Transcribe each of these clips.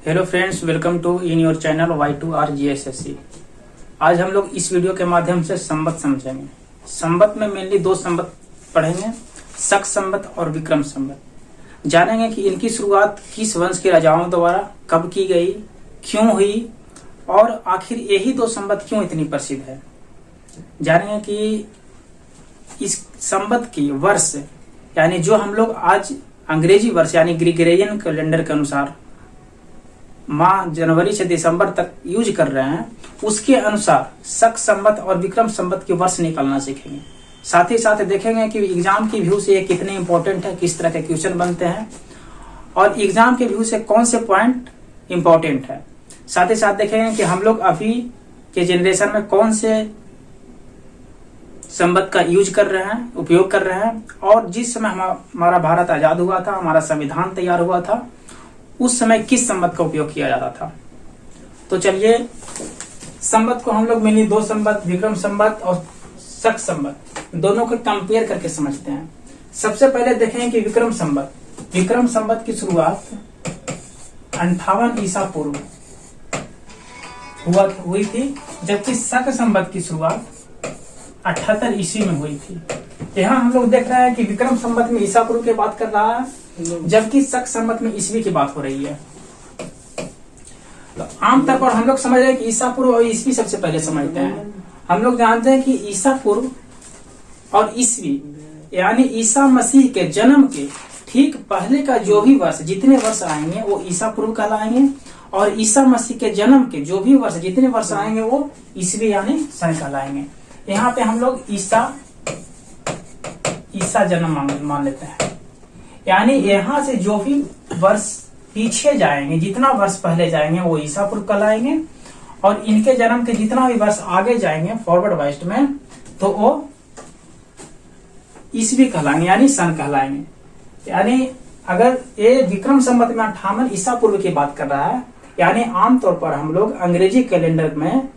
Hello friends, welcome to in your channel Y2RGSSC। आज हम लोग इस वीडियो के माध्यम से संवत समझेंगे। संवत में मेनली दो संवत पढ़ेंगे, शक संवत और विक्रम संवत। जानेंगे कि इनकी शुरुआत किस वंश के राजाओं द्वारा कब की गई, क्यों हुई और आखिर यही दो संवत क्यों इतनी प्रसिद्ध है। जानेंगे कि इस संवत की वर्ष यानी जो हम लोग आज अंग्रेजी वर्ष यानी ग्रिगोरियन कैलेंडर के अनुसार माह जनवरी से दिसंबर तक यूज कर रहे हैं, उसके अनुसार शक संवत और विक्रम संवत के वर्ष निकालना सीखेंगे। साथ ही साथ देखेंगे कि एग्जाम की व्यू से ये कितने इंपॉर्टेंट है, किस तरह के क्वेश्चन बनते हैं और एग्जाम के व्यू से कौन से पॉइंट इंपॉर्टेंट है। साथ ही साथ देखेंगे कि हम लोग अभी के जनरेशन में कौन से संवत का यूज कर रहे हैं, उपयोग कर रहे हैं और जिस समय हमारा भारत आजाद हुआ था, हमारा संविधान तैयार हुआ था, उस समय किस संवत का उपयोग किया जाता था। तो चलिए संवत को हम लोग मेनली दो संवत, विक्रम संवत और शक संवत, दोनों को कंपेयर करके समझते हैं। सबसे पहले देखें कि विक्रम संवत। विक्रम संवत की शुरुआत 58 ईसा पूर्व हुई थी, जबकि शक संवत की शुरुआत 78 ईस्वी में हुई थी। यहाँ हम लोग देख रहे हैं कि विक्रम संवत में ईसा पूर्व की बात कर रहा है, जबकि शक संवत में ईस्वी की बात हो रही है। तो आमतौर पर हम लोग समझ रहे हैं कि ईसा पूर्व और ईस्वी सबसे पहले समझते हैं। हम लोग जानते हैं कि ईसा पूर्व और ईस्वी यानी ईसा मसीह के जन्म के ठीक पहले का जो भी वर्ष, जितने वर्ष आएंगे वो ईसा पूर्व कहलाएंगे और ईसा मसीह के जन्म के जो भी वर्ष, जितने वर्ष आएंगे वो ईस्वी यानी सन कहलाएंगे। यहाँ पे हम लोग ईसा जन्म मान लेते हैं, यानी यहाँ से जो भी वर्ष पीछे जाएंगे, जितना वर्ष पहले जाएंगे वो ईसा पूर्व कहलाएंगे और इनके जन्म के जितना भी वर्ष आगे जाएंगे फॉरवर्ड वाइस्ट में तो वो ईस्वी कहलाएंगे यानी सन कहलाएंगे। यानी अगर ये विक्रम संवत में 58 ईसा पूर्व की बात कर रहा है, यानी आमतौर पर हम लोग अंग्रेजी कैलेंडर में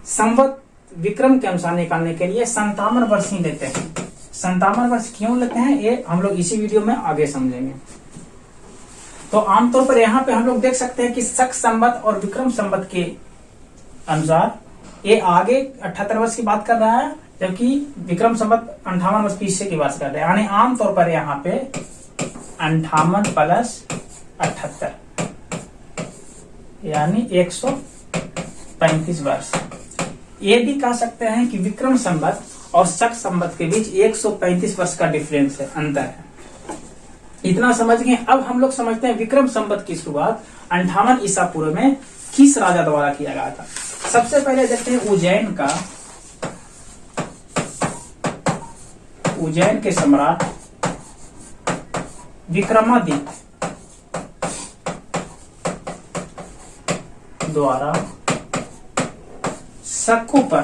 संवत विक्रम के अनुसार निकालने के लिए 57 वर्ष ही लेते हैं। 57 वर्ष क्यों लेते हैं ये हम लोग इसी वीडियो में आगे समझेंगे। तो आमतौर पर यहाँ पे हम लोग देख सकते हैं कि शक संवत और विक्रम संवत के अनुसार ये आगे 78 वर्ष की बात कर रहा है, जबकि विक्रम संवत 58 वर्ष पीछे की बात कर रहे हैं। यानी आमतौर पर यहाँ पे 58 प्लस 78 यानी 135 वर्ष। ये भी कह सकते हैं कि विक्रम संवत और शक संवत के बीच 135 वर्ष का डिफरेंस है, अंतर है। इतना समझ गए। अब हम लोग समझते हैं विक्रम संवत की शुरुआत 58 ईसा पूर्व में किस राजा द्वारा किया गया था। सबसे पहले देखते हैं उज्जैन के सम्राट विक्रमादित्य द्वारा शकों पर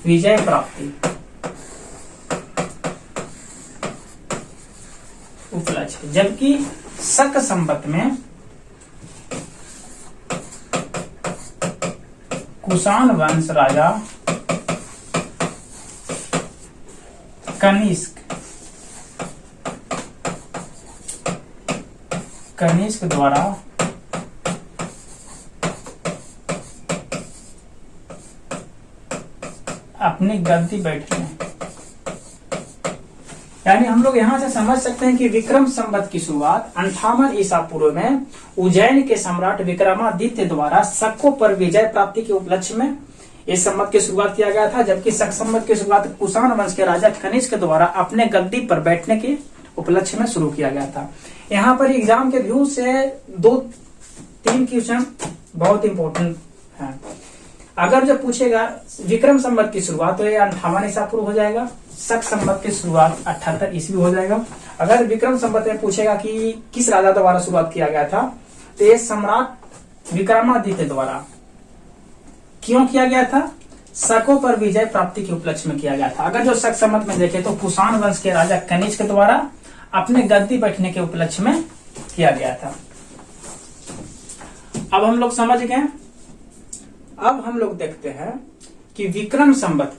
विजय प्राप्ति उपलक्ष्य, जबकि शक संवत में कुषाण वंश राजा कनिष्क द्वारा अपनी गद्दी बैठने। यानी हम लोग यहाँ से समझ सकते हैं कि विक्रम संवत की शुरुआत 58 ईसा पूर्व में उज्जैन के सम्राट विक्रमादित्य द्वारा शकों पर विजय प्राप्ति के उपलक्ष्य में इस संवत की शुरुआत किया गया था, जबकि शक संवत की शुरुआत कुषाण वंश के राजा कनिष्क द्वारा अपने गद्दी पर बैठने के उपलक्ष्य में शुरू किया गया था। यहाँ पर एग्जाम के व्यू से 2-3 क्वेश्चन बहुत इंपॉर्टेंट है। अगर जब पूछेगा विक्रम संवत की शुरुआत तो ये 58 ईसा पूर्व हो जाएगा, शक संवत की शुरुआत 78 ईस्वी हो जाएगा। अगर विक्रम संवत में पूछेगा कि किस राजा द्वारा शुरुआत किया गया था तो ये सम्राट विक्रमादित्य द्वारा क्यों किया गया था, शकों पर विजय प्राप्ति के उपलक्ष्य में किया गया था। अगर जो शक संवत में देखे तो कुषाण वंश के राजा कनिष्क द्वारा अपने गद्दी बैठने के उपलक्ष्य में किया गया था। अब हम लोग समझ गए। अब हम लोग देखते हैं कि विक्रम संवत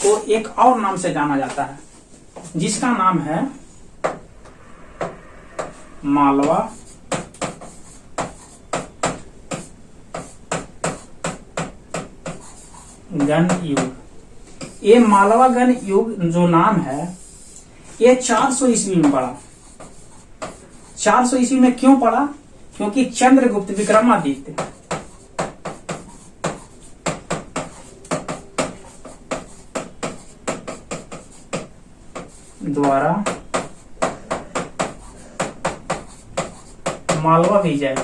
को एक और नाम से जाना जाता है, जिसका नाम है मालवा गण युग। ये मालवा गण युग जो नाम है ये 400 ईस्वी में पड़ा। 400 ईस्वी में क्यों पड़ा? क्योंकि चंद्रगुप्त विक्रमादित्य द्वारा मालवा विजय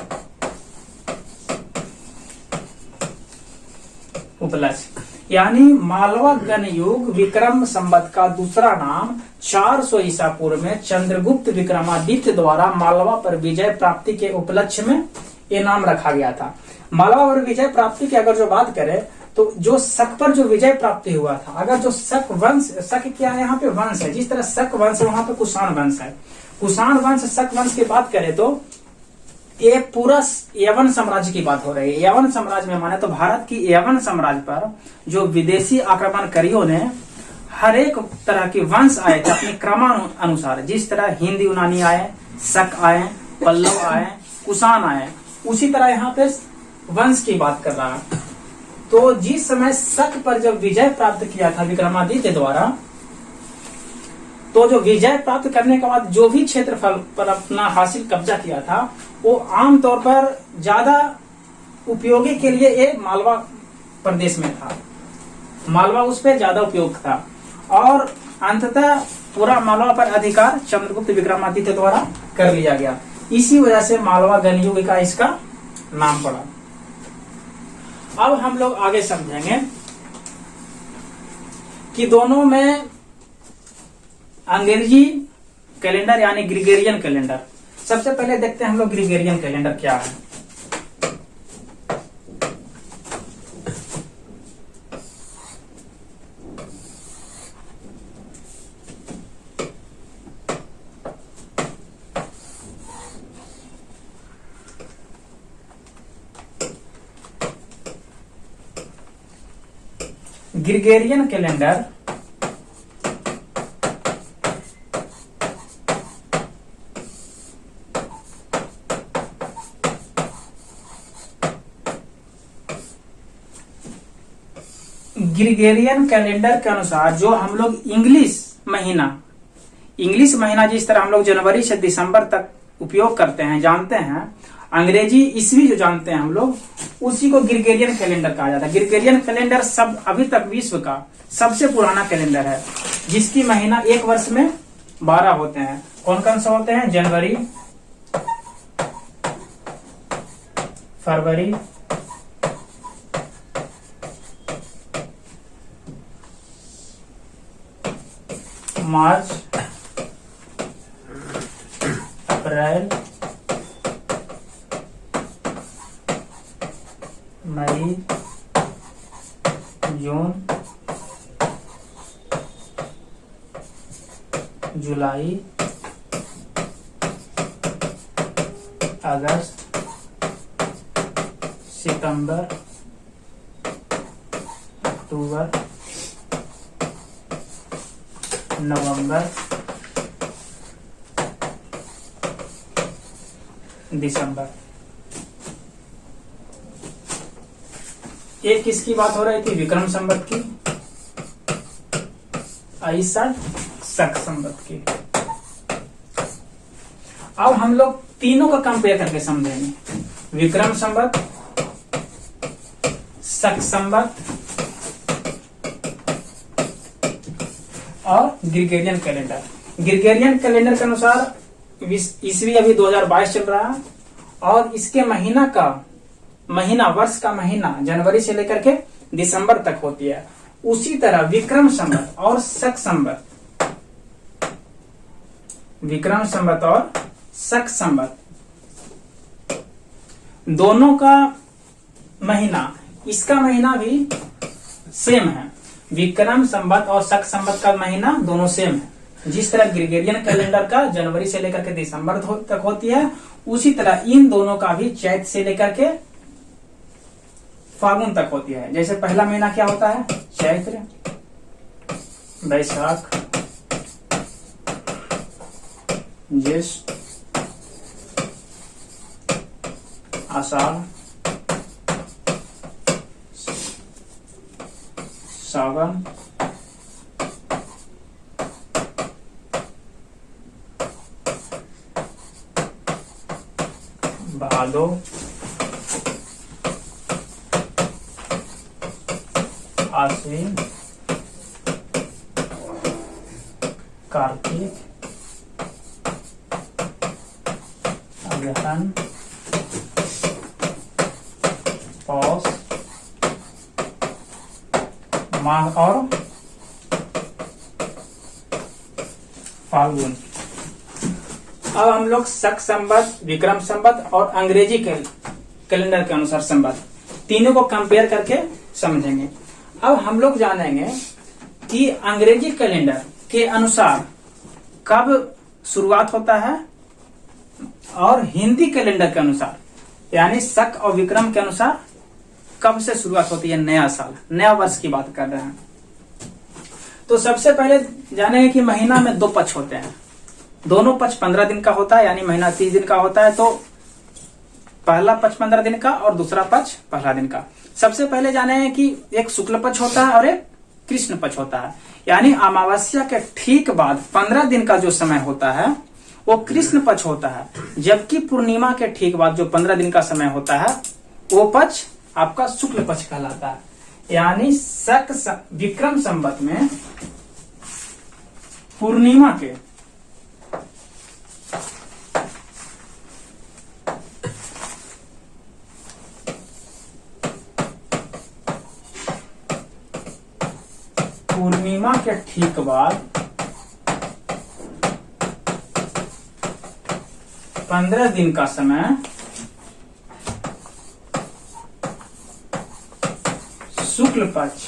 उपलक्ष्य, यानी मालवा गण युग विक्रम संवत का दूसरा नाम 400 ईसा पूर्व में चंद्रगुप्त विक्रमादित्य द्वारा मालवा पर विजय प्राप्ति के उपलक्ष्य में ये नाम रखा गया था। मालवा पर विजय प्राप्ति की अगर जो बात करें तो जो शक पर जो विजय प्राप्ति हुआ था, अगर जो शक वंश, शक क्या है यहाँ पे वंश है, जिस तरह शक वंश है वहां पे कुषाण वंश है, कुषाण वंश शक वंश की बात करें तो ये पूरा यवन साम्राज्य की बात हो रही है। यवन साम्राज्य में माने तो भारत की यवन साम्राज्य पर जो विदेशी आक्रमणकारियों ने हर एक तरह के वंश आए थे अपने क्रमानुसार, जिस तरह हिंद यूनानी आए, शक आए, पल्लव आए, कुषाण आए, उसी तरह यहाँ पे वंश की बात कर रहा है। तो जिस समय शक पर जब विजय प्राप्त किया था विक्रमादित्य द्वारा, तो जो विजय प्राप्त करने के बाद जो भी क्षेत्रफल पर अपना हासिल कब्जा किया था वो आमतौर पर ज्यादा उपयोगी के लिए ये मालवा प्रदेश में था। मालवा उस पर ज्यादा उपयोग था और अंततः पूरा मालवा पर अधिकार चंद्रगुप्त विक्रमादित्य द्वारा कर लिया गया। इसी वजह से मालवा गण युग का इसका नाम पड़ा। अब हम लोग आगे समझेंगे कि दोनों में अंग्रेजी कैलेंडर यानी ग्रिगोरियन कैलेंडर। सबसे पहले देखते हैं हम लोग ग्रिगोरियन कैलेंडर क्या है। ग्रिगोरियन कैलेंडर ग्रिगोरियन कैलेंडर के अनुसार जो हम लोग इंग्लिश महीना जिस तरह हम लोग जनवरी से दिसंबर तक उपयोग करते हैं, जानते हैं, अंग्रेजी ईस्वी जो जानते हैं हम लोग, उसी को ग्रिगोरियन कैलेंडर कहा जाता है। ग्रिगोरियन कैलेंडर सब अभी तक विश्व का सबसे पुराना कैलेंडर है, जिसकी महीना एक वर्ष में 12 होते हैं। कौन कौन से होते हैं? जनवरी, फरवरी, मार्च, अप्रैल, मई, जून, जुलाई, अगस्त, सितंबर, अक्टूबर, नवंबर, दिसंबर। एक किसकी बात हो रही थी? विक्रम संवत की, ईसा शक संवत की। अब हम लोग तीनों का कंपेयर करके समझेंगे, विक्रम संवत, शक संवत और ग्रिगोरियन कैलेंडर। ग्रिगोरियन कैलेंडर के अनुसार ईस्वी अभी 2022 चल रहा है और इसके वर्ष का महीना जनवरी से लेकर के दिसंबर तक होती है। उसी तरह विक्रम संवत और शक संवत, विक्रम संवत और शक संवत दोनों का महीना, इसका महीना भी सेम है। विक्रम संवत और शक संवत का महीना दोनों सेम है। जिस तरह ग्रिगोरियन कैलेंडर का जनवरी से लेकर के दिसंबर तक होती है, उसी तरह इन दोनों का भी चैत से लेकर के फागुन तक होती है। जैसे पहला महीना क्या होता है? चैत्र, बैसाख, ज्येष्ठ, आषाढ़, सावन, भादो, आश्विन, कार्तिक, अगहन, पौष, माघ और फाल्गुन। अब हम लोग शक संवत, विक्रम संवत और अंग्रेजी कैलेंडर के अनुसार संवत तीनों को कंपेयर करके समझेंगे। अब हम लोग जानेंगे कि अंग्रेजी कैलेंडर के अनुसार कब शुरुआत होता है और हिंदी कैलेंडर के अनुसार यानी शक और विक्रम के अनुसार कब से शुरुआत होती है। नया साल, नया वर्ष की बात कर रहे हैं। तो सबसे पहले जानेंगे कि महीना में 2 पक्ष होते हैं। दोनों पक्ष 15 दिन का होता है, यानी महीना 30 दिन का होता है। तो पहला पक्ष 15 दिन का और दूसरा पक्ष पहला दिन का। सबसे पहले जानेंगे कि एक शुक्ल पक्ष होता है और एक कृष्ण पक्ष होता है। यानी अमावस्या के ठीक बाद 15 दिन का जो समय होता है वो कृष्ण पक्ष होता है, जबकि पूर्णिमा के ठीक बाद जो 15 दिन का समय होता है वो पक्ष आपका शुक्ल पक्ष कहलाता है। यानी शक विक्रम संवत में पूर्णिमा के ठीक बाद 15 दिन का समय शुक्ल पक्ष,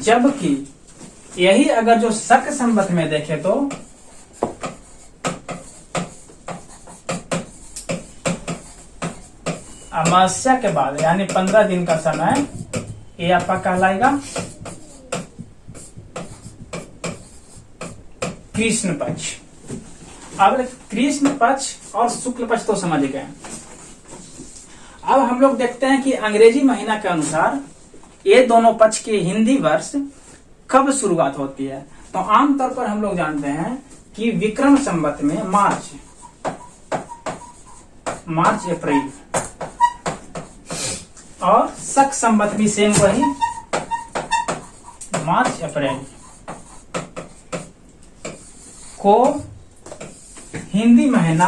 जबकि यही अगर जो शक संवत में देखें तो अमावस्या के बाद यानी 15 दिन का समय ये आपका कहलाएगा कृष्ण पक्ष। अब कृष्ण पक्ष और शुक्ल पक्ष तो समझ गए। अब हम लोग देखते हैं कि अंग्रेजी महीना के अनुसार ये दोनों पक्ष के हिंदी वर्ष कब शुरुआत होती है। तो आमतौर पर हम लोग जानते हैं कि विक्रम संवत में मार्च अप्रैल और शक संवत भी सेम वही मार्च अप्रैल को हिंदी महीना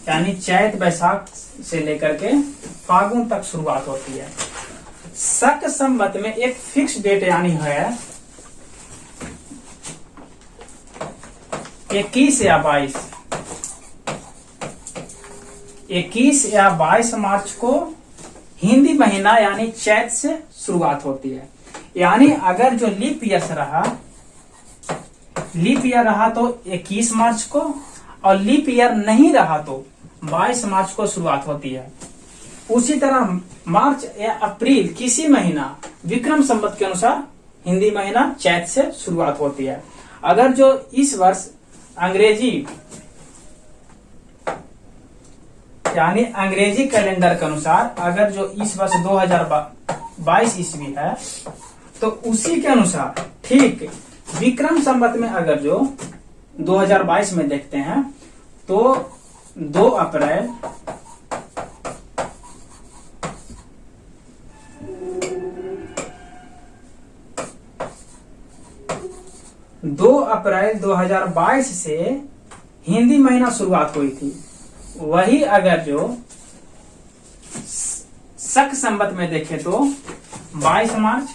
यानी चैत बैसाख से लेकर के फागुन तक शुरुआत होती है। शक संवत में एक फिक्स डेट यानी है 21 या 22 मार्च को हिंदी महीना यानी चैत से शुरुआत होती है। यानी अगर जो लीप ईयर रहा तो 21 मार्च को और लीप ईयर नहीं रहा तो 22 मार्च को शुरुआत होती है। उसी तरह मार्च या अप्रैल किसी महीना विक्रम संवत के अनुसार हिंदी महीना चैत से शुरुआत होती है। अगर जो इस वर्ष अंग्रेजी यानी अंग्रेजी कैलेंडर के अनुसार अगर जो इस वर्ष 2022 ईस्वी है तो उसी के अनुसार ठीक विक्रम संवत में अगर जो 2022 में देखते हैं तो 2 अप्रैल 2022 से हिंदी महीना शुरुआत हुई थी। वही अगर जो शक संवत में देखें तो 22 मार्च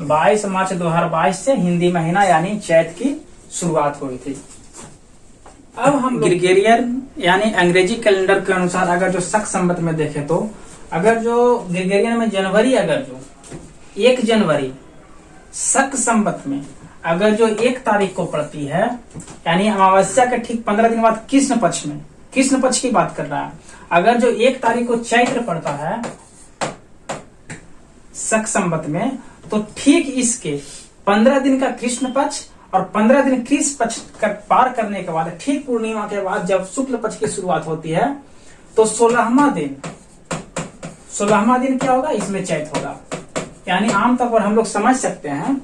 2022 से हिंदी महीना यानी चैत की शुरुआत हुई थी। अब हम ग्रिगोरियन यानी अंग्रेजी कैलेंडर के अनुसार अगर जो शक संवत में देखें तो अगर जो ग्रिगोरियन में जनवरी अगर जो 1 जनवरी शक संवत में अगर जो 1 तारीख को पड़ती है यानी अमावस्या के ठीक 15 दिन बाद कृष्ण पक्ष की बात कर रहा है। अगर जो 1 तारीख को चैत्र पड़ता है शक संवत में तो ठीक इसके 15 दिन का कृष्ण पक्ष और 15 दिन कृष्ण पक्ष पार करने के बाद ठीक पूर्णिमा के बाद जब शुक्ल पक्ष की शुरुआत होती है तो 16वां दिन क्या होगा, इसमें चैत होगा। यानी आमतौर पर हम लोग समझ सकते हैं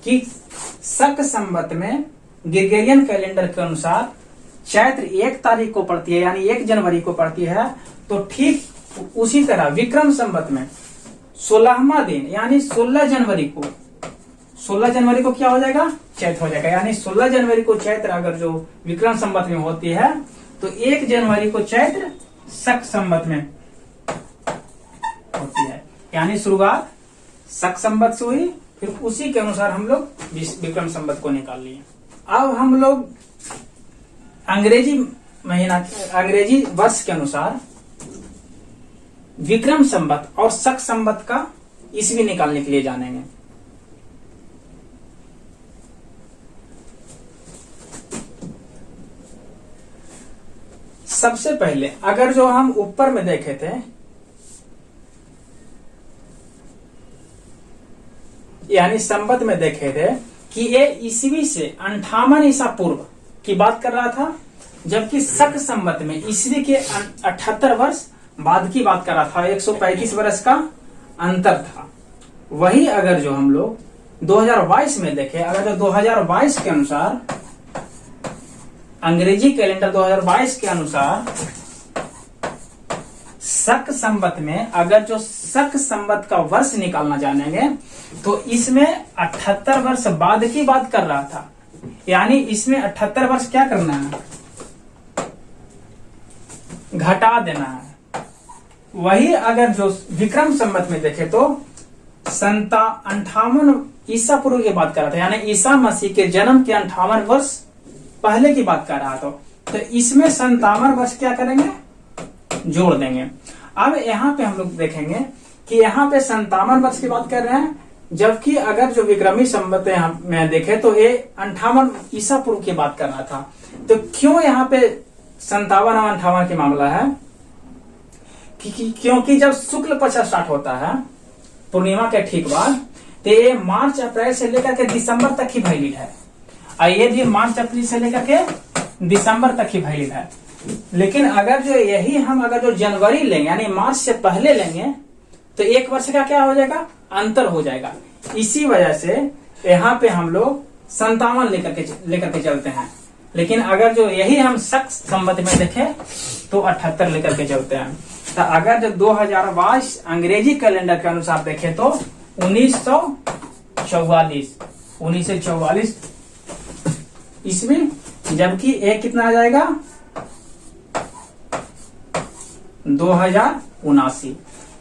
कि शक संवत में ग्रेगोरियन कैलेंडर के अनुसार चैत्र 1 तारीख को पड़ती है, यानी 1 जनवरी को पड़ती है। तो ठीक उसी तरह विक्रम संवत में 16वां दिन यानी 16 जनवरी को क्या हो जाएगा, चैत्र हो जाएगा। यानी 16 जनवरी को चैत्र अगर जो विक्रम संवत में होती है तो 1 जनवरी को चैत्र शक संवत में होती है। यानी शुरुआत शक संवत से हुई, फिर उसी के अनुसार हम लोग विक्रम संवत को निकाल लिए। अब हम लोग अंग्रेजी वर्ष के अनुसार विक्रम संवत और शक संवत का ईस्वी निकालने के लिए जानेंगे। सबसे पहले अगर जो हम ऊपर में देखे थे, यानी संवत में देखे थे कि ये ईस्वी से 58 ईसा पूर्व की बात कर रहा था, जबकि शक संवत में ईस्वी के 78 वर्ष बाद की बात कर रहा था, 135 वर्ष का अंतर था। वही अगर जो हम लोग 2022 में देखें, अगर जो 2022 के अनुसार अंग्रेजी कैलेंडर 2022 के अनुसार शक संवत में अगर जो शक संवत का वर्ष निकालना जानेंगे तो इसमें 78 वर्ष बाद की बात कर रहा था। यानी इसमें 78 वर्ष क्या करना है, घटा देना है। वही अगर जो विक्रम संवत में देखे तो 58 ईसा पूर्व की बात कर रहा था, यानी ईसा मसीह के जन्म के 58 वर्ष पहले की बात कर रहा था। तो इसमें 57 वर्ष क्या करेंगे, जोड़ देंगे। अब यहाँ पे हम लोग देखेंगे कि यहाँ पे 57 वर्ष की बात कर रहे हैं, जबकि अगर जो विक्रमी संवत में देखे तो ये 58 ईसा पूर्व की बात कर रहा था। तो क्यों यहाँ पे 57 और 58 की मामला है, क्योंकि जब शुक्ल पक्ष स्टार्ट होता है पूर्णिमा के ठीक बाद, तो ये मार्च अप्रैल से लेकर के दिसंबर तक ही वैलिड है। ये भी मार्च अप्रैल से लेकर के दिसंबर तक ही वैलिड है। लेकिन अगर जो यही हम अगर जो जनवरी लेंगे यानी मार्च से पहले लेंगे तो 1 वर्ष का क्या हो जाएगा, अंतर हो जाएगा। इसी वजह से यहाँ पे हम लोग 57 लेकर के चलते हैं। लेकिन अगर जो यही हम शक संवत में देखें तो 78 लेकर के चलते हैं। तो अगर जो 2022 अंग्रेजी कैलेंडर के अनुसार देखें तो 1944 ईस्वी, जबकि एक कितना आ जाएगा 2079।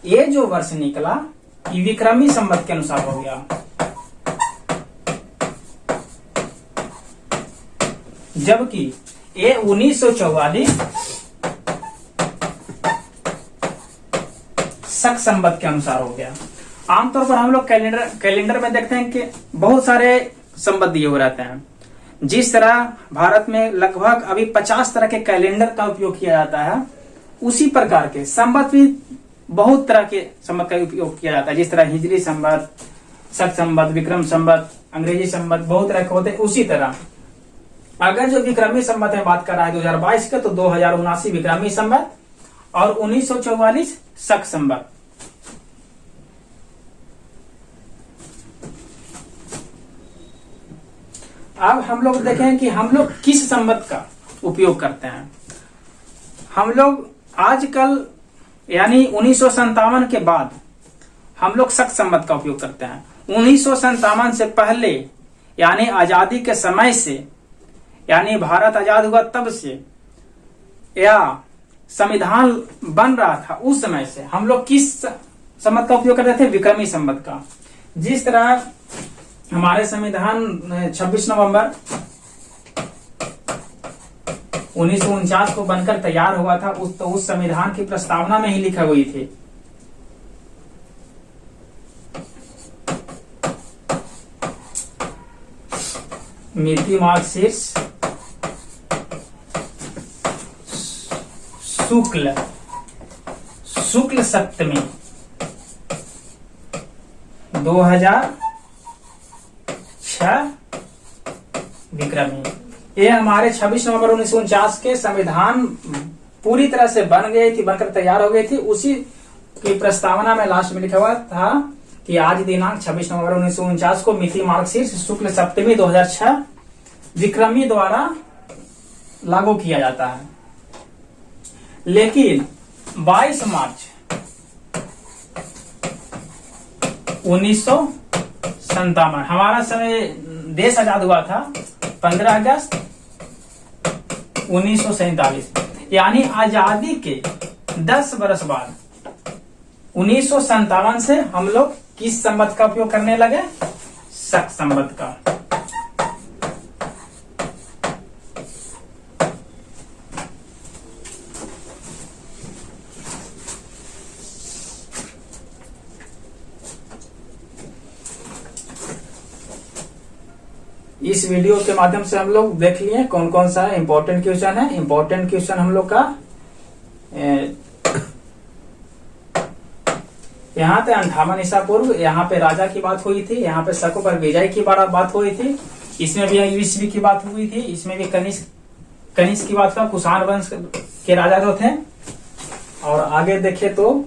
ये जो वर्ष निकला ये विक्रमी संवत के अनुसार हो गया, जबकि ये 1944 शक संवत के अनुसार हो गया। आमतौर पर हम लोग कैलेंडर में देखते हैं कि बहुत सारे संवत दिए हुए रहते हैं। जिस तरह भारत में लगभग अभी 50 तरह के कैलेंडर का उपयोग किया जाता है, उसी प्रकार के संवत भी बहुत तरह के संवत का उपयोग किया जाता है। जिस तरह हिजरी संवत, शक संवत, विक्रम संवत, अंग्रेजी संवत बहुत तरह के होते हैं। उसी तरह अगर जो विक्रमी संवत में बात कर रहा है 2022 का, तो 2079 विक्रमी संवत और 1944 शक संवत। अब हम लोग देखें कि हम लोग किस संवत का उपयोग करते हैं। हम लोग आजकल यानी 1957 के बाद हम लोग शक संवत का उपयोग करते हैं। 1957 से पहले यानी आजादी के समय से, यानी भारत आजाद हुआ तब से या संविधान बन रहा था उस समय से हम लोग किस संवत का उपयोग करते थे, विक्रमी संवत का। जिस तरह हमारे संविधान 26 नवंबर 1949 को बनकर तैयार हुआ था, उस संविधान की प्रस्तावना में ही लिखा हुई थी मिति मार्क्सिस्ट शुक्ल सप्तमी 2006 विक्रमी। ये हमारे 26 नवंबर 1949 के संविधान पूरी तरह से बन गई थी, बनकर तैयार हो गई थी। उसी की प्रस्तावना में लास्ट में लिखा हुआ था कि आज दिनांक 26 नवंबर 1949 को मिति मार्गशीर्ष शुक्ल सप्तमी 2006 विक्रमी द्वारा लागू किया जाता है। लेकिन 22 मार्च 1957 हमारा समय देश आजाद हुआ था 15 अगस्त 1947, यानी आजादी के 10 वर्ष बाद 1957 से हम लोग किस संवत का उपयोग करने लगे? शक संवत का। इस वीडियो के माध्यम से हम लोग देख लिए कौन कौन सा इंपॉर्टेंट क्वेश्चन है। इंपॉर्टेंट क्वेश्चन हम लोग का यहाँ पे 58 ईसा पूर्व, यहाँ पे राजा की बात हुई थी, यहाँ पे शकों पर विजय की बात हुई थी, इसमें भी ईस्वी की बात हुई थी, इसमें भी कनिष्क की बात था, कुषाण वंश के राजा जो थे। और आगे देखे तो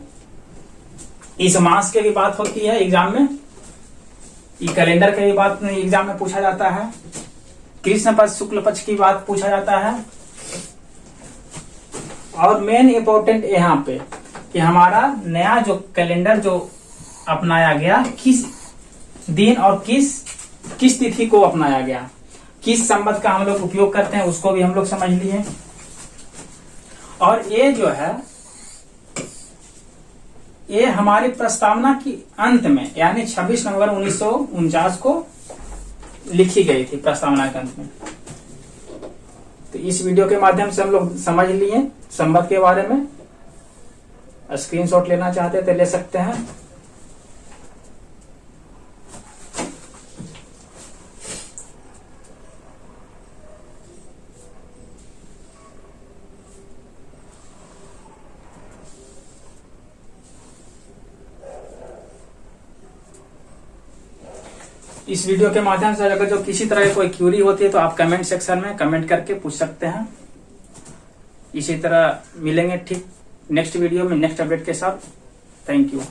इस मास के भी बात होती है एग्जाम में, कैलेंडर की भी बात एग्जाम में पूछा जाता है, कृष्ण पक्ष शुक्ल पक्ष की बात पूछा जाता है। और मेन इंपॉर्टेंट यहाँ पे कि हमारा नया जो कैलेंडर जो अपनाया गया, किस दिन और किस तिथि को अपनाया गया, किस संवत का हम लोग उपयोग करते हैं, उसको भी हम लोग समझ लिए। और ये जो है ये हमारी प्रस्तावना की अंत में, यानी 26 नवंबर 1949 को लिखी गई थी प्रस्तावना के अंत में। तो इस वीडियो के माध्यम से हम लोग समझ लिए संवत के बारे में। स्क्रीनशॉट लेना चाहते हैं तो ले सकते हैं। इस वीडियो के माध्यम से अगर जो किसी तरह की कोई क्यूरी होती है तो आप कमेंट सेक्शन में कमेंट करके पूछ सकते हैं। इसी तरह मिलेंगे ठीक नेक्स्ट वीडियो में नेक्स्ट अपडेट के साथ। Thank you.